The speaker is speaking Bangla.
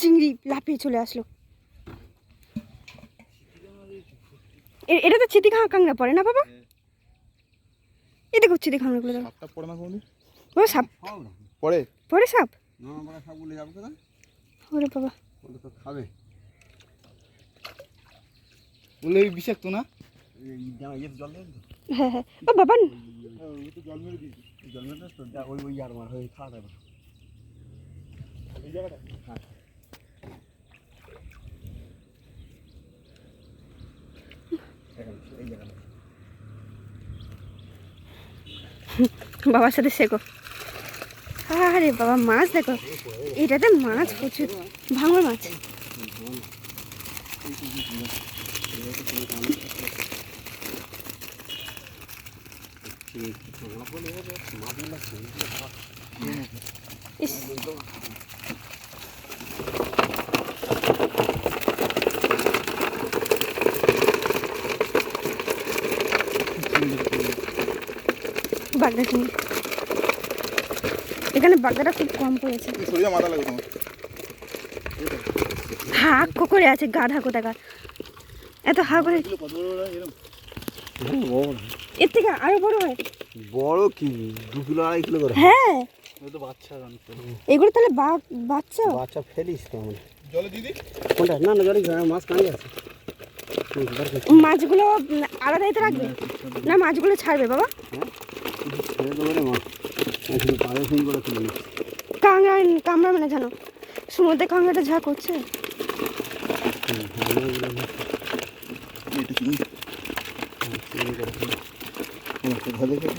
চিংড়ি লাফিয়ে চলে আসলো। এটা তো চিতি কাঁকড়া পড়ে না বাবা? এই দেখো চিতি কাঁকড়াগুলো দেখো। সাপটা পড়ে না কোনদিন? ও সাপ পড়ে? পড়ে সাপ? না বড় সাপগুলো যাবে কোথায়? ওরে বাবা, ওগুলো তো খাবে। বলে বিষাক্ত না? এই জল দেন তো? হ্যাঁ হ্যাঁ। ও বাবা, ওই তো জল মেরে দিয়েছি। জল মেরে তো ওই আর মার হয়ে খাওয়া যাবে। এই জায়গাটা? হ্যাঁ। এই জায়গাটা। বাবার সাথে শেখো। আরে বাবা, মাছ দেখো, এটাতে মাছ প্রচুর, ভাঙর মাছ। ইস, বাগদা চিংড়ি, এখানে বাগদাটা খুব কম পড়েছে। সরিয়ে মাথা লাগে তোমার। হাঁক করে আছে গাধা কোথাকার, এত হা করে। কত বড় বড় এরকম? এর থেকে আরো বড় হয়। বড় কি 2 কিলো 2.5 কিলো করে? হ্যাঁ, ও তো বাচ্চা অনেক। এগুলো তাহলে বাচ্চা। বাচ্চা ফেলিস তো আমরা। জলে দিদি? কোনটা? না না জলে মাছ কাঁড়ি আছে। মাছগুলো আলাদাই তো রাখবে না, মাছগুলো ছাড়বে বাবা? ছেড়ে দেবো রে মাছ। শুধু পাড়ে ফোন করে তুলে নিস। কামড়াবে না জানো, সমুদ্রে কামড়াটা যা করছে। এটা কি? ভালো করে